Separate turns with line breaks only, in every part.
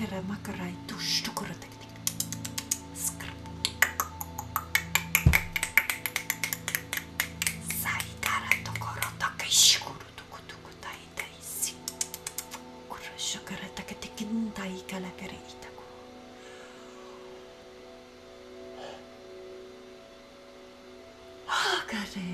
kera makarai tush tukuratek. Sai kara tokoro take shikuru tukutuku tai tai si. Kura shakara take tikin tai kalakare itaku. Kare.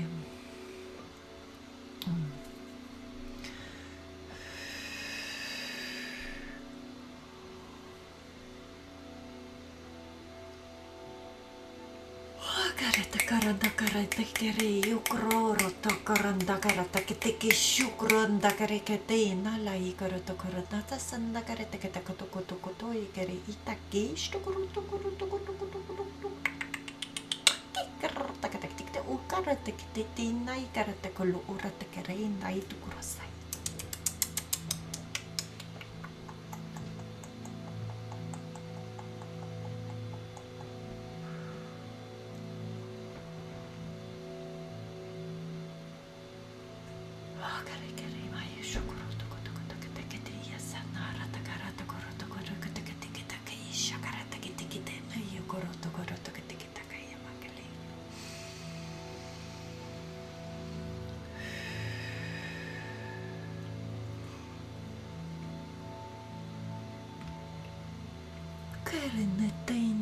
Karanda karata kere yukroro to karanda karata keteki shukranda kare kete na lai karata karata ta sanda kare te kete koto koto koto ikere itake shtukuru tukuru tukuru tukuru tukuru karata kete kete ukarata kete nai karata kolu urata kere nai tukurasai.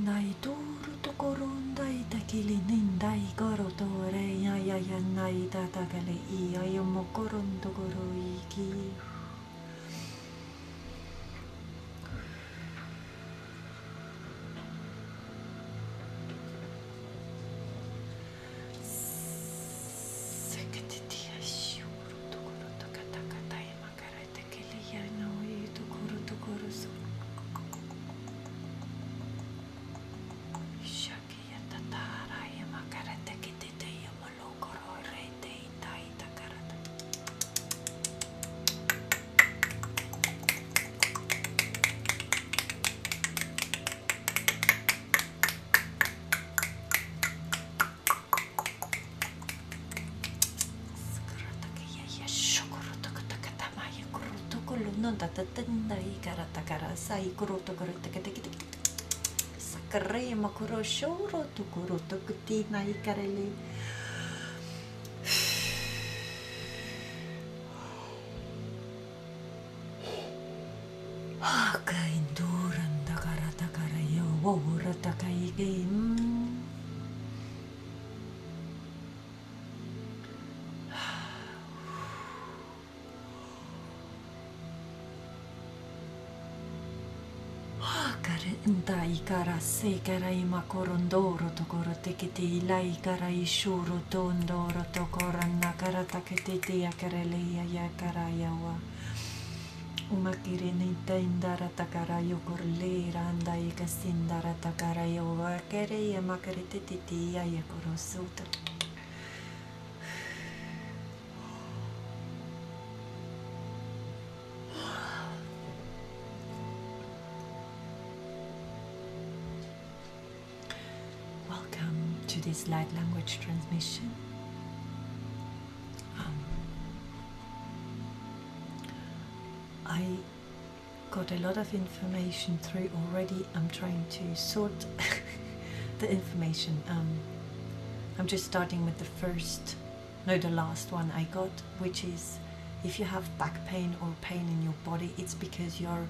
Nai turu tokorondai takili nindai korotore ya nai tatakale iya yomo korondo koroiki. Non tatatendai karata karasai kuroto kuroto kete sakare makuro shoro to kuroto kuti nai karele. Kainduranda karata karayo wurata kaige. Ndai kara se kara ima korondoro to koro tekete ilai kara ishuru tondoro to korana kara takete te akarele ya kara yawa umakire nita indara takara yokorlera andai kasindara takara yawa kere ya makare tete ya korosuta. Welcome to this light language transmission. I got a lot of information through already. I'm trying to sort the information. I'm just starting with the last one I got, which is if you have back pain or pain in your body, it's because you're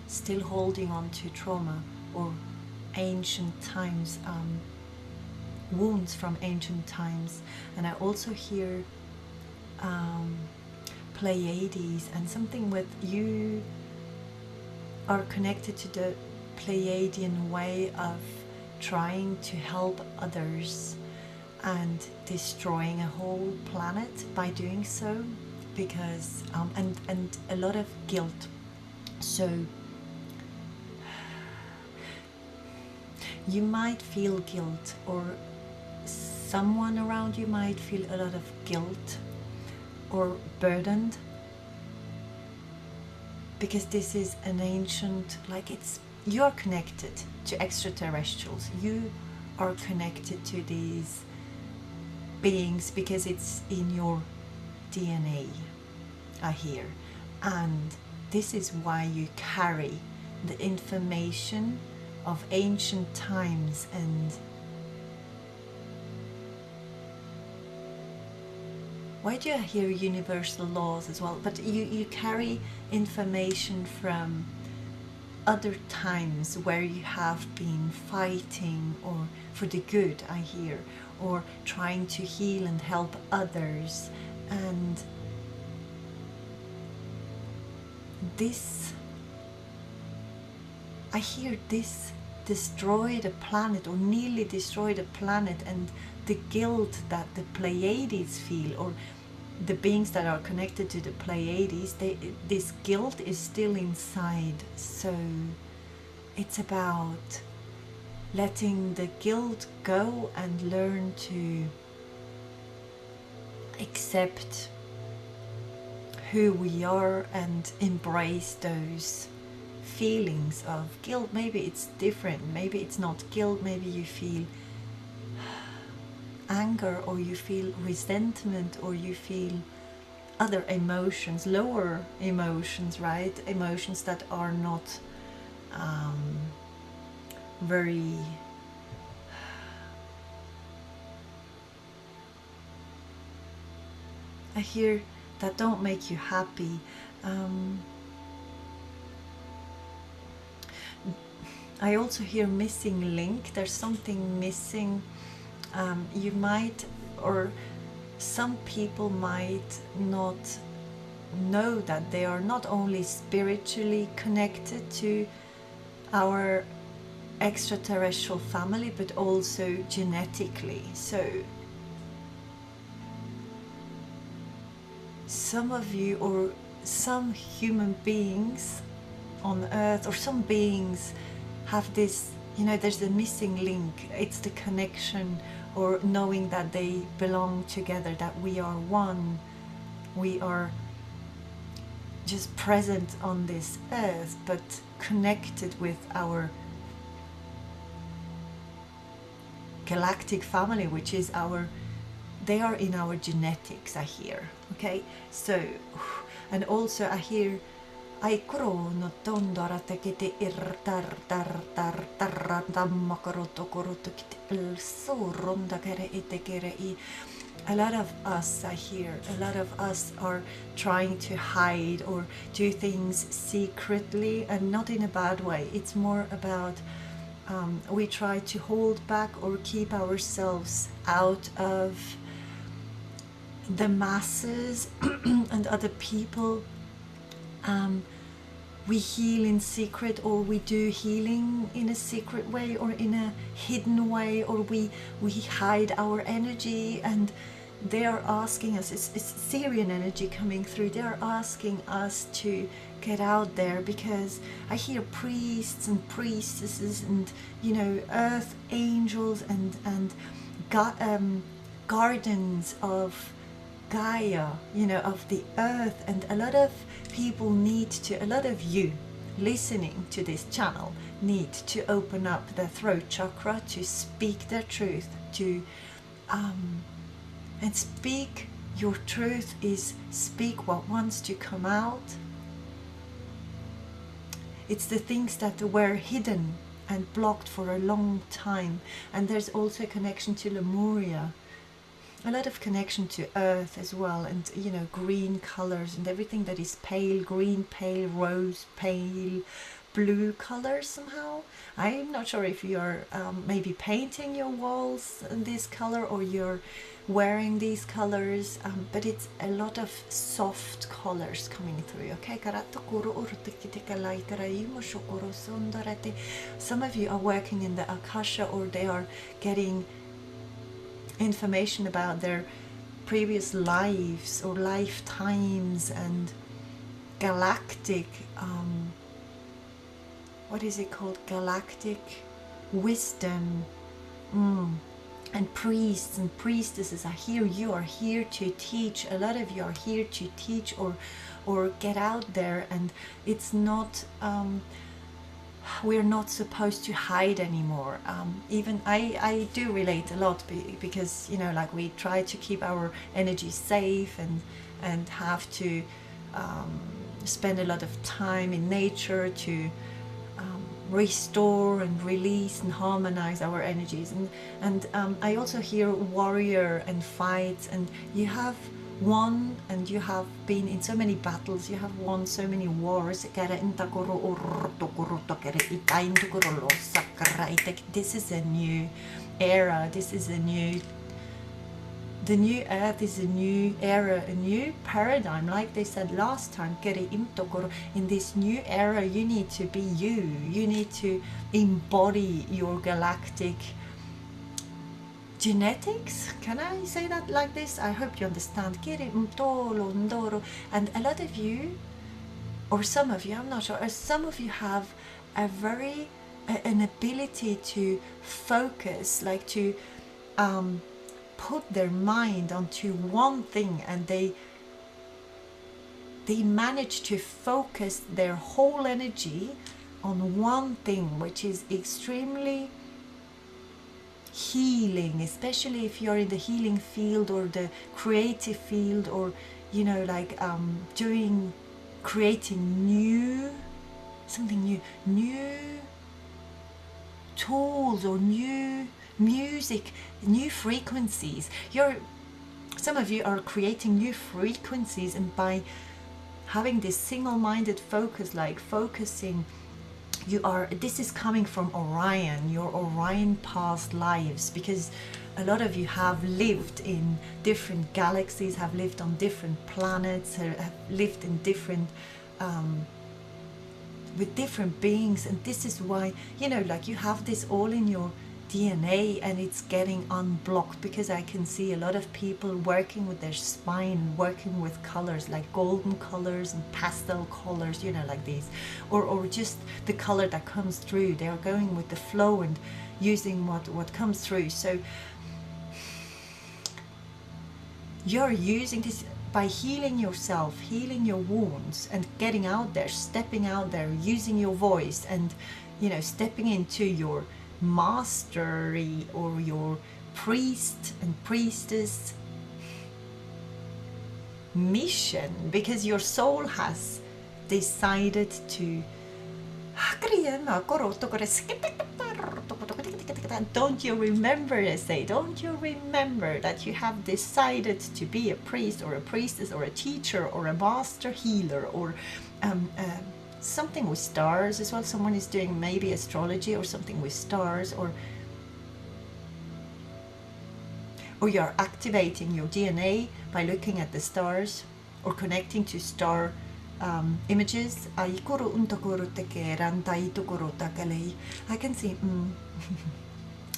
still holding on to trauma or ancient times, wounds from ancient times. And I also hear Pleiades and something with you are connected to the Pleiadian way of trying to help others and destroying a whole planet by doing so, because and a lot of guilt. So you might feel guilt, or someone around you might feel a lot of guilt or burdened, because this is an ancient, like, it's, you are connected to extraterrestrials, you are connected to these beings because it's in your DNA, I hear, and this is why you carry the information of ancient times, and why do I hear universal laws as well? But you carry information from other times where you have been fighting, or for the good, I hear, or trying to heal and help others. And this, I hear this destroyed a planet, or nearly destroyed a planet, and the guilt that the Pleiades feel, or the beings that are connected to the Pleiades, this guilt is still inside. So it's about letting the guilt go and learn to accept who we are and embrace those feelings of guilt. Maybe it's different, maybe it's not guilt, maybe you feel anger, or you feel resentment, or you feel other emotions, lower emotions, right? Emotions that are not very I hear that don't make you happy. I also hear missing link. There's something missing. You might, or some people might not know that they are not only spiritually connected to our extraterrestrial family, but also genetically. So some of you, or some human beings on Earth, or some beings have this, you know, there's a missing link. It's the connection, or knowing that they belong together, that we are one. We are just present on this earth, but connected with our galactic family, which is our, they are in our genetics, I hear. Okay, so, and also I hear ai krono tondora tekete irtar tar tar dammakoroto koroto kit el soronda kere itekere I. A lot of us, I hear, a lot of us are trying to hide or do things secretly, and not in a bad way. It's more about we try to hold back or keep ourselves out of the masses and other people. We heal in secret, or we do healing in a secret way, or in a hidden way, or we hide our energy. And they are asking us, it's SIRIAN energy coming through, they are asking us to get out there, because I hear priests and priestesses and, you know, earth angels and gardens of Gaia, you know, of the earth. And a lot of people need to, a lot of you listening to this channel need to open up their throat chakra to speak their truth, to and speak your truth is speak what wants to come out. It's the things that were hidden and blocked for a long time. And there's also a connection to Lemuria, a lot of connection to earth as well, and, you know, green colors and everything that is pale green, pale rose, pale blue colors somehow. I'm not sure if you're maybe painting your walls in this color, or you're wearing these colors, but it's a lot of soft colors coming through. Okay, some of you are working in the Akasha, or they are getting information about their previous lives or lifetimes, and galactic what is it called, galactic wisdom. And priests and priestesses, I hear you are here to teach. A lot of you are here to teach or get out there. And it's not we're not supposed to hide anymore. Even I do relate a lot, because, you know, like, we try to keep our energy safe and have to spend a lot of time in nature to restore and release and harmonize our energies. And I also hear warrior and fight, and you have won, and you have been in so many battles, you have won so many wars. This is a new era, this is a new, the new earth is a new era, a new paradigm. Like they said last time, in this new era you need to be you, you need to embody your galactic genetics. Can I say that like this? I hope you understand. And a lot of you, or some of you, I'm not sure, some of you have a very an ability to focus, like to put their mind onto one thing, and they manage to focus their whole energy on one thing, which is extremely healing, especially if you're in the healing field or the creative field, or you know, like creating new, something new tools, or new music, new frequencies. Some of you are creating new frequencies, and by having this single-minded focus, like focusing, this is coming from Orion, your Orion past lives, because a lot of you have lived in different galaxies, have lived on different planets, have lived in different with different beings, and this is why, you know, like you have this all in your DNA, and it's getting unblocked, because I can see a lot of people working with their spine, working with colors like golden colors and pastel colors, you know, like these, or just the color that comes through. They are going with the flow and using what comes through. So you're using this by healing yourself, healing your wounds, and getting out there, stepping out there, using your voice, and you know, stepping into your mastery, or your priest and priestess mission, because your soul has decided to don't you remember, they say, don't you remember that you have decided to be a priest or a priestess or a teacher or a master healer, or something with stars as well. Someone is doing maybe astrology or something with stars, or you're activating your DNA by looking at the stars or connecting to star images. I can see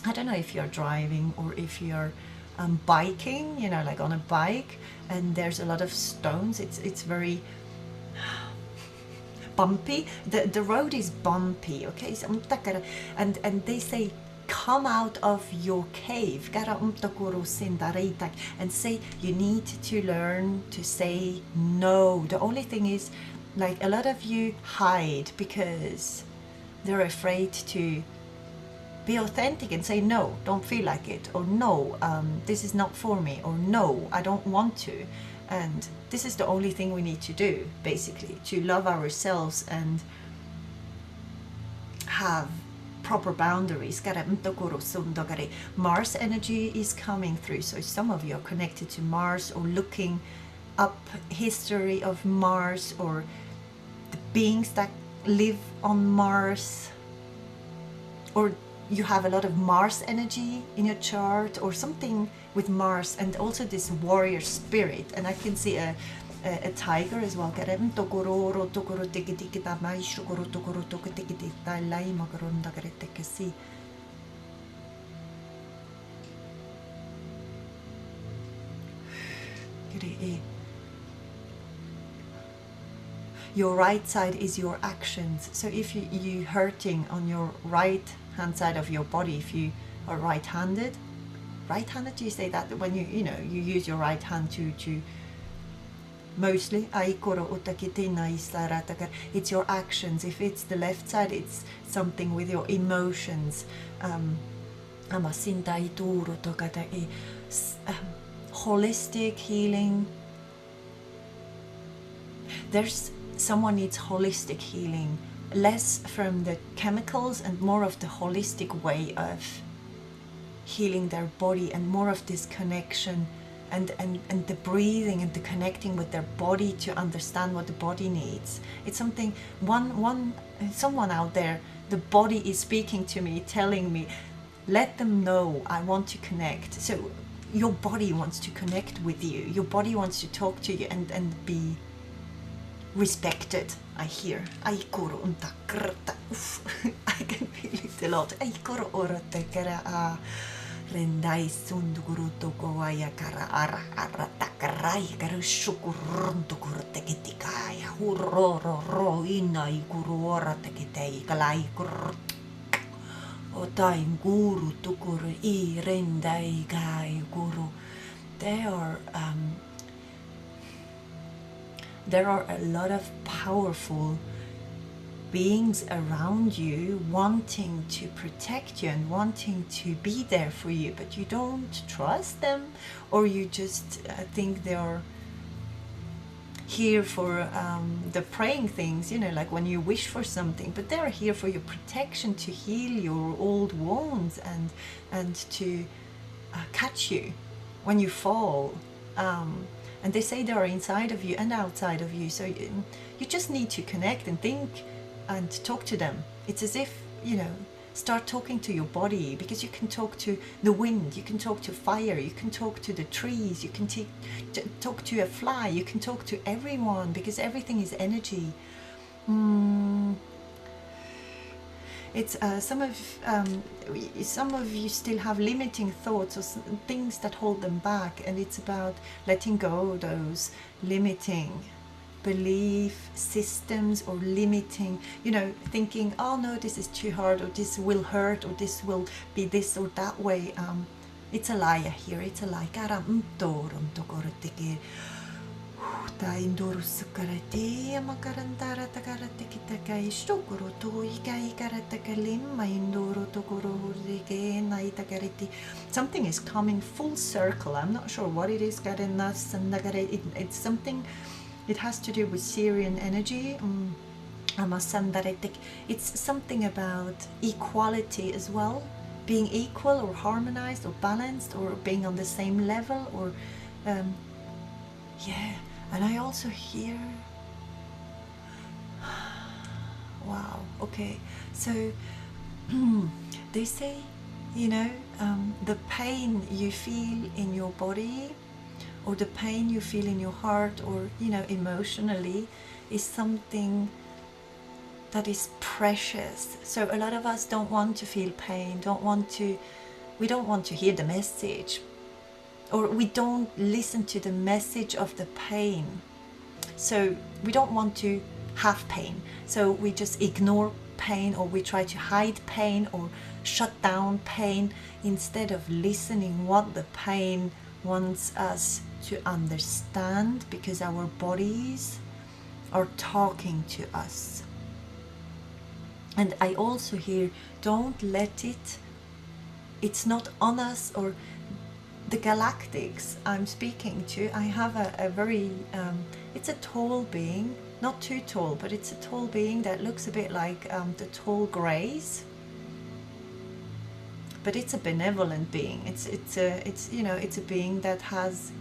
I don't know if you're driving or if you're biking, you know, like on a bike, and there's a lot of stones. It's very bumpy. The road is bumpy, okay? So, and they say, come out of your cave, and say you need to learn to say no. The only thing is, like, a lot of you hide because they're afraid to be authentic and say no, don't feel like it, or no, this is not for me, or no, I don't want to. And this is the only thing we need to do, basically, to love ourselves and have proper boundaries. Mars energy is coming through, so some of you are connected to Mars, or looking up history of Mars, or the beings that live on Mars, or you have a lot of Mars energy in your chart, or something with Mars, and also this warrior spirit. And I can see a tiger as well. Your right side is your actions. So if you hurting on your right hand side of your body, if you are right-handed, do you say that when you use your right hand to mostly it's your actions. If it's the left side, it's something with your emotions. Holistic healing. Someone needs holistic healing less from the chemicals and more of the holistic way of healing their body, and more of this connection and the breathing and the connecting with their body to understand what the body needs. It's something, someone out there, the body is speaking to me, telling me, let them know I want to connect. So your body wants to connect with you, your body wants to talk to you and be respected. I hear I can feel it a lot. Rendai sunduguru toko ayakara ara ara takarai garu shukuruntu kurtekitikaya huroro ro inai guru ora tekitei kalai kur otai guru tukuru I rendai gai guru. There are a lot of powerful beings around you wanting to protect you and wanting to be there for you, but you don't trust them, or you just think they're here for the praying things, you know, like when you wish for something, but they're here for your protection, to heal your old wounds and to catch you when you fall. And they say they are inside of you and outside of you, so you just need to connect and think and talk to them. It's as if, you know, start talking to your body, because you can talk to the wind, you can talk to fire, you can talk to the trees, you can talk to a fly, you can talk to everyone, because everything is energy. It's some of you still have limiting thoughts or things that hold them back, and it's about letting go of those limiting belief systems or limiting, you know, thinking, oh no, this is too hard, or this will hurt, or this will be this or that way. It's a lie. Here it's a lie. Something is coming full circle. I'm not sure what it is. It's something. It has to do with Syrian energy. It's something about equality as well, being equal or harmonized or balanced or being on the same level, or yeah. And I also hear, wow, okay, so they say, you know, the pain you feel in your body, or the pain you feel in your heart, or, you know, emotionally, is something that is precious. So a lot of us don't want to feel pain, we don't want to hear the message, or we don't listen to the message of the pain. So we don't want to have pain, so we just ignore pain, or we try to hide pain or shut down pain, instead of listening what the pain wants us to understand, because our bodies are talking to us. And I also hear, don't let it's not on us, or the galactics I'm speaking to. I have a very it's a tall being, not too tall, but it's a tall being that looks a bit like the tall greys, but it's a benevolent being. It's you know, it's a being that has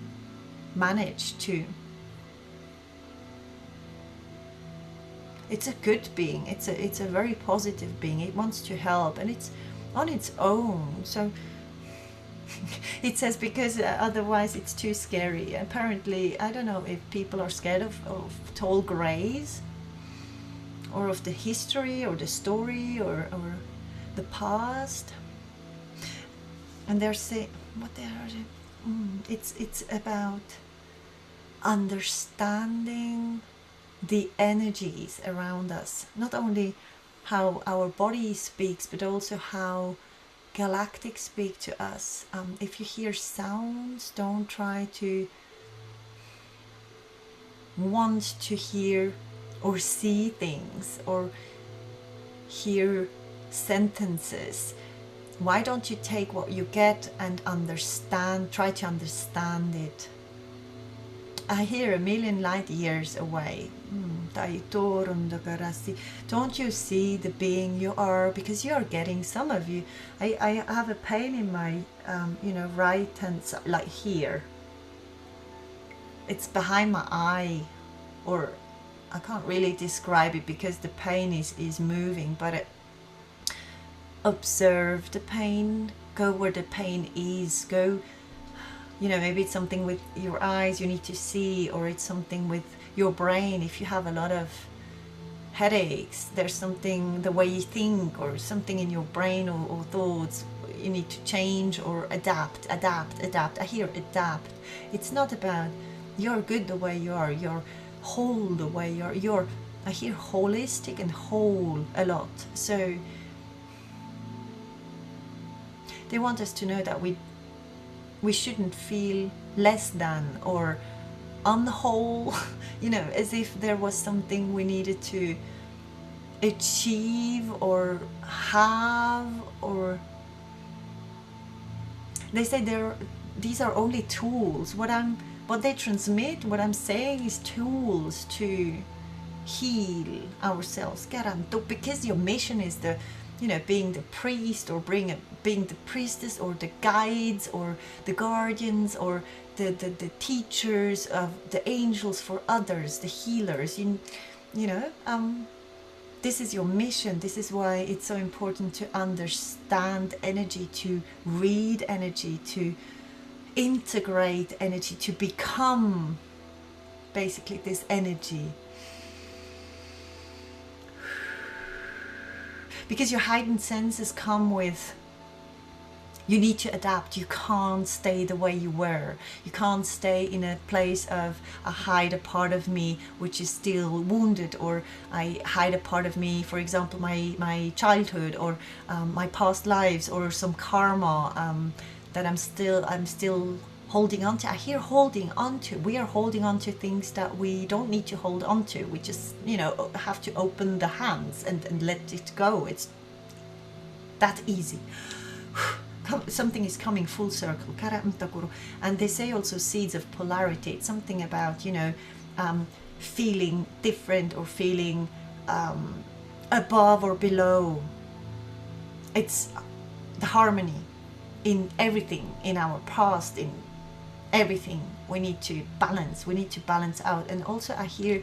managed to, it's a good being, it's a very positive being. It wants to help, and it's on its own. So it says, because otherwise it's too scary. Apparently, I don't know if people are scared of tall greys, or of the history or the story or the past. And they're saying, what they are, it's about understanding the energies around us, not only how our body speaks, but also how galactic speak to us. If you hear sounds, don't try to want to hear or see things or hear sentences. Why don't you take what you get and understand, try to understand it I hear a million light years away. Don't you see the being you are? Because you are getting, some of you, I have a pain in my right hand side, like here. It's behind my eye, or I can't really describe it because the pain is moving, but observe the pain, go where the pain is, go, maybe it's something with your eyes you need to see, or it's something with your brain. If you have a lot of headaches, there's something, the way you think, or something in your brain, or thoughts you need to change or adapt. I hear adapt. It's not about you're good the way you are, you're whole the way you are. I hear holistic and whole a lot. So they want us to know that we shouldn't feel less than or on the whole, as if there was something we needed to achieve or have, or they say these are only tools. What they transmit, what I'm saying, is tools to heal ourselves. Because your mission is being the priest, or being the priestess, or the guides, or the guardians, or the teachers of the angels for others, the healers. This is your mission. This is why it's so important to understand energy, to read energy, to integrate energy, to become basically this energy. Because your heightened senses come with, you need to adapt. You can't stay the way you were. You can't stay in a place of, I hide a part of me which is still wounded, or I hide a part of me, for example, my childhood, or my past lives, or some karma that I'm still holding on to. I hear holding on to. We are holding on to things that we don't need to hold on to. We just, have to open the hands and let it go. It's that easy. Something is coming full circle. And they say also seeds of polarity. It's something about, feeling different, or feeling above or below. It's the harmony in everything, in our past, in everything. We need to balance out. And also I hear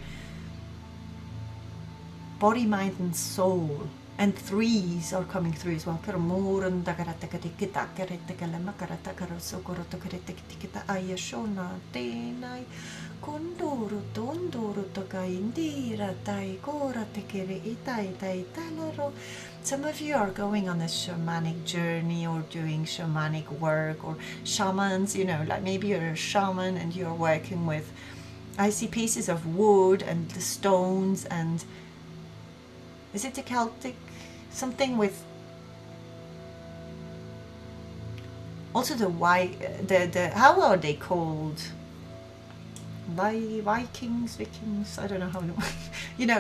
body, mind and soul, and threes are coming through as well. Some of you are going on a shamanic journey, or doing shamanic work, or shamans, like maybe you're a shaman and you're working with, I see pieces of wood and the stones, and is it the Celtic? Something with also the how are they called? Vikings, I don't know how.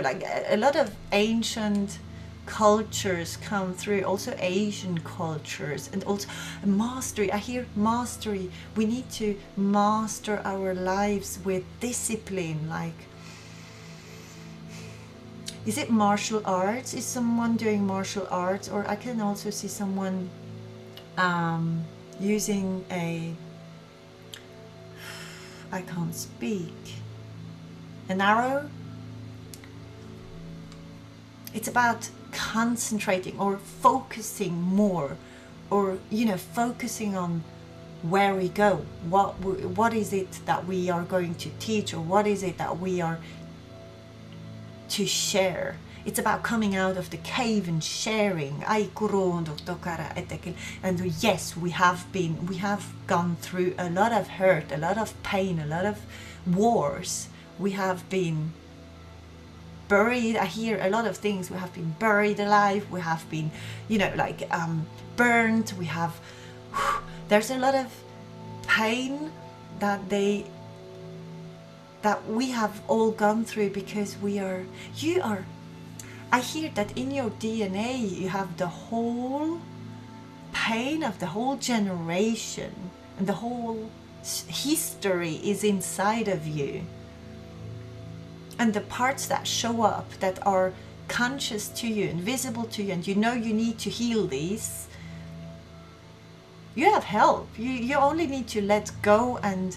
Like a lot of ancient cultures come through, also Asian cultures, and also mastery. I hear mastery. We need to master our lives with discipline. Like, is it martial arts? Is someone doing martial arts? Or I can also see someone using I can't speak, an arrow. It's about concentrating or focusing more, or focusing on where we go. What is it that we are going to teach, or what is it that we are to share? It's about coming out of the cave and sharing. And yes, we have gone through a lot of hurt, a lot of pain, a lot of wars. We have been buried. I hear a lot of things. We have been buried alive. We have been, burnt. We have, there's a lot of pain that we have all gone through, because I hear that in your DNA you have the whole pain of the whole generation and the whole history is inside of you. And the parts that show up, that are conscious to you and visible to you, and you know you need to heal these, you have help. You only need to let go and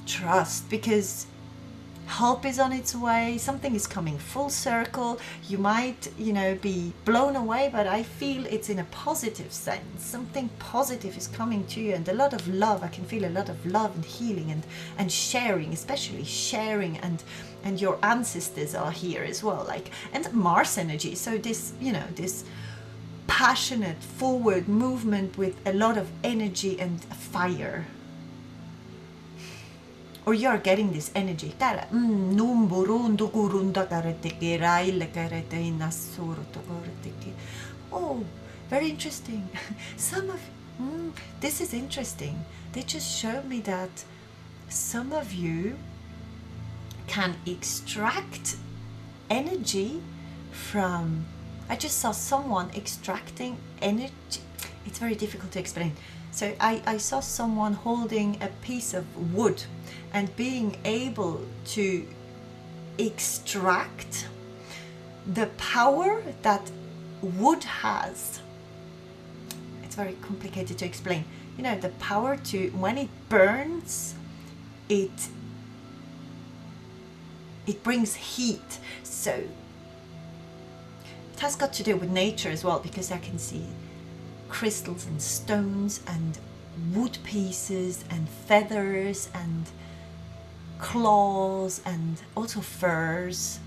trust, because help is on its way. Something is coming full circle. You might, you know, be blown away, but I feel it's in a positive sense. Something positive is coming to you, and a lot of love. I can feel a lot of love and healing and sharing, especially sharing, and your ancestors are here as well, like, and Mars energy. So this, you know, this passionate forward movement with a lot of energy and fire. Or you are getting this energy. Oh, very interesting. Some of this is interesting. They just showed me that some of you can extract energy from, I just saw someone extracting energy. It's very difficult to explain. So I saw someone holding a piece of wood and being able to extract the power that wood has. It's very complicated to explain. You know, the power to, when it burns, it brings heat. So it has got to do with nature as well, because I can see crystals and stones and wood pieces and feathers and claws and also furs.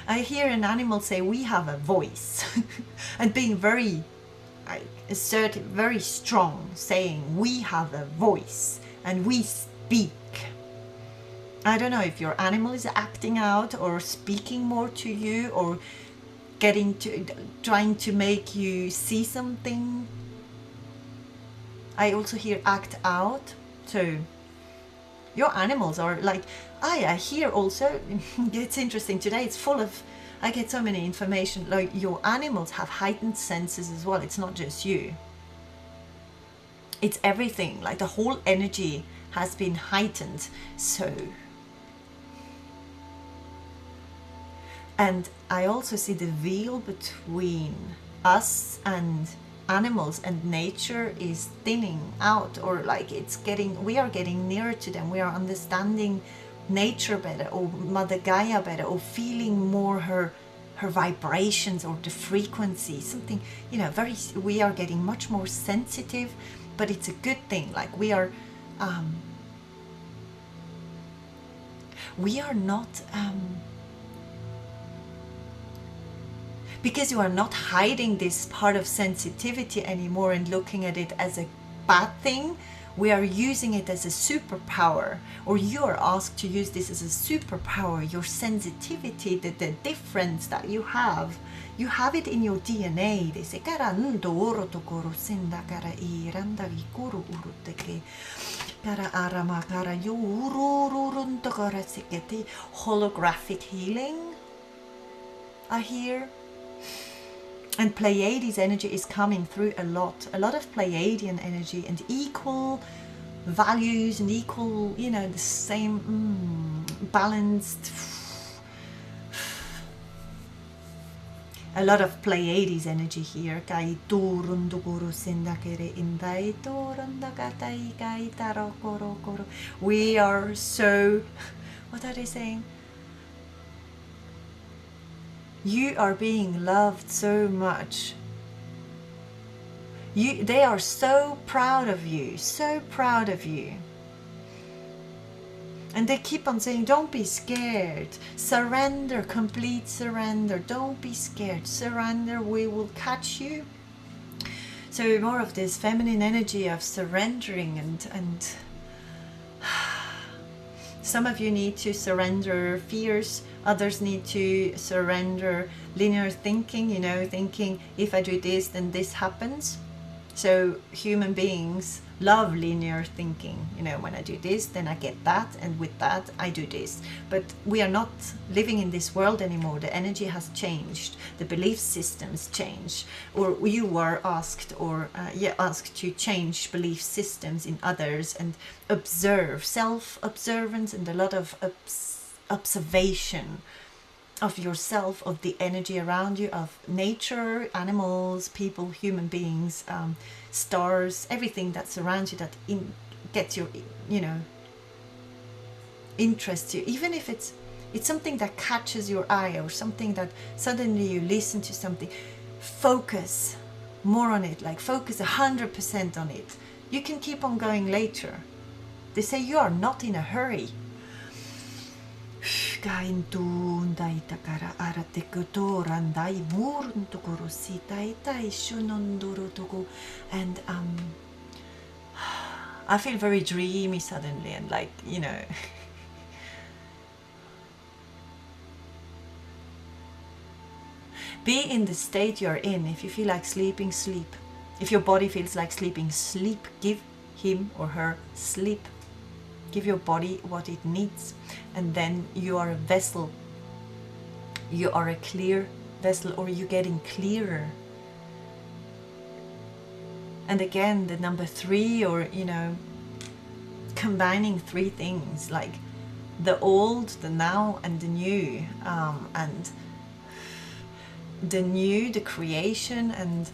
I hear an animal say, we have a voice, and being very assertive, very strong, saying we have a voice and we speak. I don't know if your animal is acting out or speaking more to you, or trying to make you see something. I also hear act out. So your animals are like, I hear also, it's interesting today, it's full of, I get so many information, like your animals have heightened senses as well. It's not just you. It's everything, like the whole energy has been heightened. So, and I also see the veil between us and animals and nature is thinning out, or like it's getting, we are getting nearer to them. We are understanding nature better, or Mother Gaia better, or feeling more her vibrations, or the frequency, something, you know, very, we are getting much more sensitive, but it's a good thing. Like we are not because you are not hiding this part of sensitivity anymore and looking at it as a bad thing. We are using it as a superpower, or you are asked to use this as a superpower, your sensitivity, the difference that you have it in your DNA. They say, holographic healing, I hear. And Pleiades energy is coming through a lot of Pleiadian energy, and equal values and equal, you know, the same balanced, a lot of Pleiades energy here. We are so, what are they saying? You are being loved so much. They are so proud of you, so proud of you. And they keep on saying, don't be scared. Surrender, complete surrender. Don't be scared. Surrender, we will catch you. So more of this feminine energy of surrendering, and some of you need to surrender fears. Others need to surrender linear thinking, you know, thinking if I do this, then this happens. So human beings love linear thinking. You know, when I do this, then I get that, and with that I do this. But we are not living in this world anymore. The energy has changed, the belief systems change, or you were asked, or asked to change belief systems in others and observe, self-observance, and a lot of observation of yourself, of the energy around you, of nature, animals, people, human beings, stars, everything that surrounds you, that gets your, you know, interests you, even if it's something that catches your eye, or something that suddenly you listen to something. Focus more on it, like focus 100% on it. You can keep on going later. They say you are not in a hurry. And I feel very dreamy suddenly, and like, you know, be in the state you're in. If you feel like sleeping, sleep. If your body feels like sleeping, sleep. Give him or her sleep. Give your body what it needs, and then you are a vessel. You are a clear vessel, or you're getting clearer. And again, the number 3, or, you know, combining 3 things, like the old, the now, and the new. And the new, the creation, and,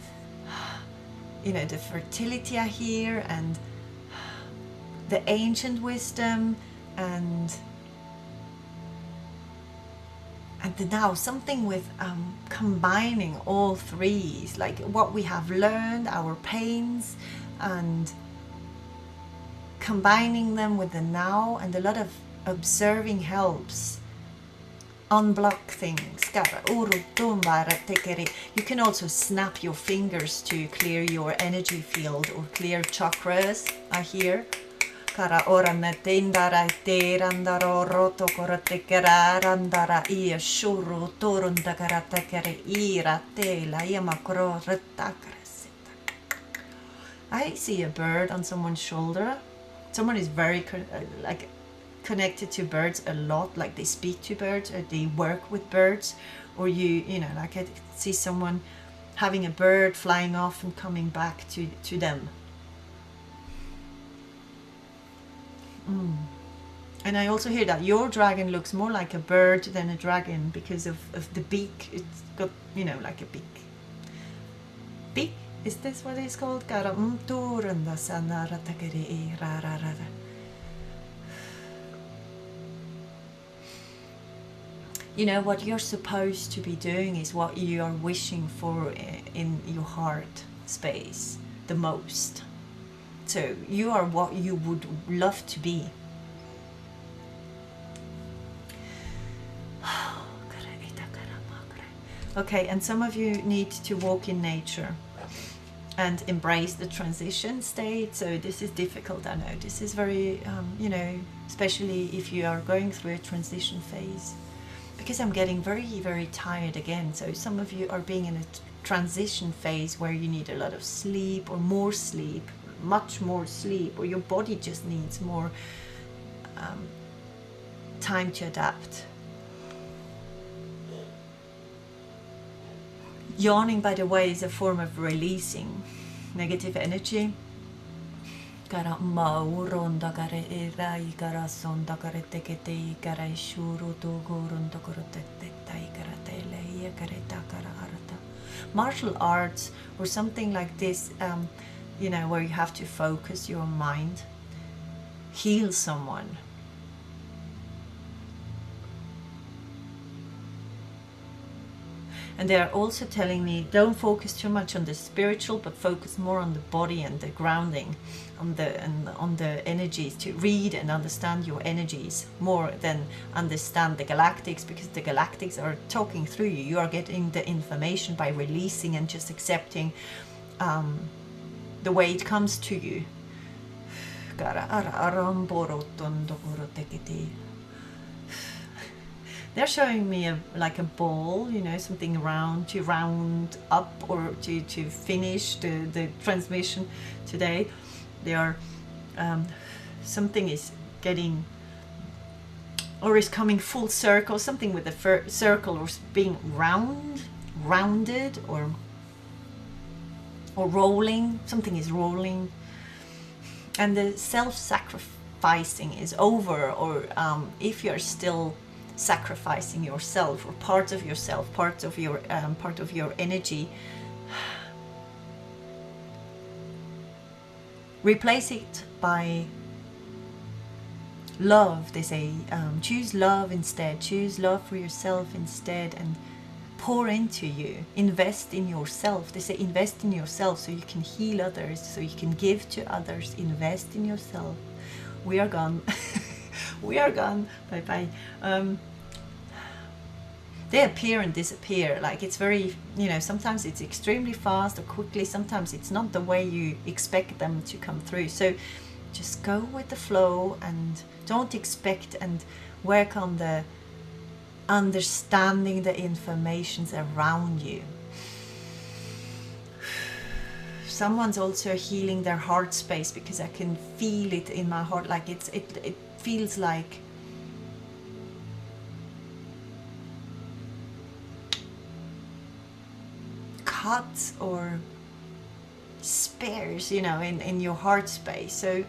you know, the fertility I hear, and the ancient wisdom, and the now, something with combining all 3, like what we have learned, our pains, and combining them with the now. And a lot of observing helps. Unblock things. You can also snap your fingers to clear your energy field, or clear chakras, I hear. Kara oranne tindara tirandaro roto koratekera randara ia shuru torunda karatekere ira tela yamakro retakrasita. I see a bird on someone's shoulder. Someone is very like connected to birds a lot, like they speak to birds, or they work with birds, or you know, like I see someone having a bird flying off and coming back to them. And I also hear that your dragon looks more like a bird than a dragon, because of the beak. It's got, you know, like a beak. Beak? Is this what it's called? You know, what you're supposed to be doing is what you are wishing for in your heart space the most. So you are what you would love to be. Okay, and some of you need to walk in nature and embrace the transition state. So this is difficult, I know. This is very, you know, especially if you are going through a transition phase. Because I'm getting very, very tired again. So some of you are being in a transition phase where you need a lot of sleep, or more sleep, much more sleep, or your body just needs more time to adapt. Yawning, by the way, is a form of releasing negative energy. Martial arts, or something like this, you know, where you have to focus your mind, heal someone. And they are also telling me, don't focus too much on the spiritual, but focus more on the body and the grounding, on the energies, to read and understand your energies more than understand the galactics, because the galactics are talking through you. You are getting the information by releasing and just accepting the way it comes to you. They're showing me like a ball, you know, something round to round up, or to finish the transmission today. They are something is getting, or is coming full circle, something with the circle, or being rounded, or rolling. Something is rolling, and the self-sacrificing is over. Or if you're still sacrificing yourself, or part of yourself, part of your energy, replace it by love. They say choose love instead, choose love for yourself instead, and pour into you, invest in yourself. They say invest in yourself so you can heal others, so you can give to others. Invest in yourself. We are gone. We are gone. Bye bye. They appear and disappear. Like, it's very, you know, sometimes it's extremely fast or quickly, sometimes it's not the way you expect them to come through. So just go with the flow and don't expect, and work on the understanding the informations around you. Someone's also healing their heart space, because I can feel it in my heart. Like it feels like cuts or spares, you know, in your heart space. So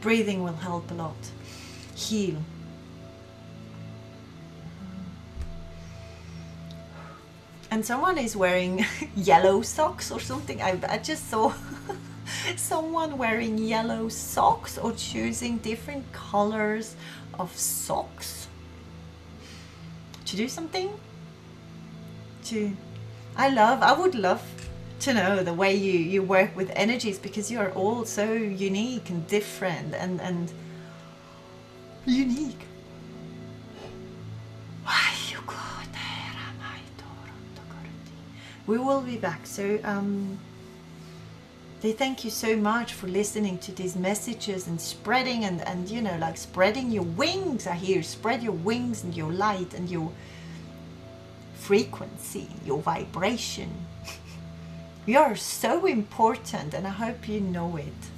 breathing will help a lot. Heal. And someone is wearing yellow socks or something. I just saw someone wearing yellow socks, or choosing different colors of socks to do something. I would love to know the way you work with energies, because you are all so unique and different and unique. We will be back. So they thank you so much for listening to these messages and spreading and you know, like spreading your wings. I hear spread your wings and your light and your frequency, your vibration. You are so important, and I hope you know it.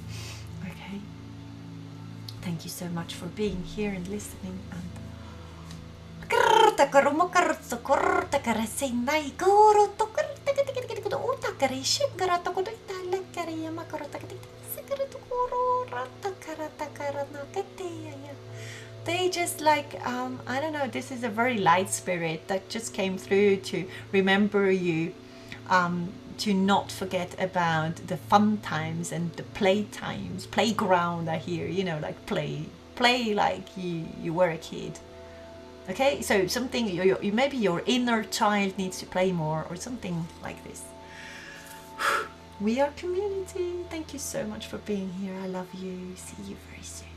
Okay, thank you so much for being here and listening. They just like, I don't know, this is a very light spirit that just came through to remember you, to not forget about the fun times and the play times, playground. I hear, you know, like play like you were a kid. Okay, so something, maybe your inner child needs to play more, or something like this. We are community. Thank you so much for being here. I love you. See you very soon.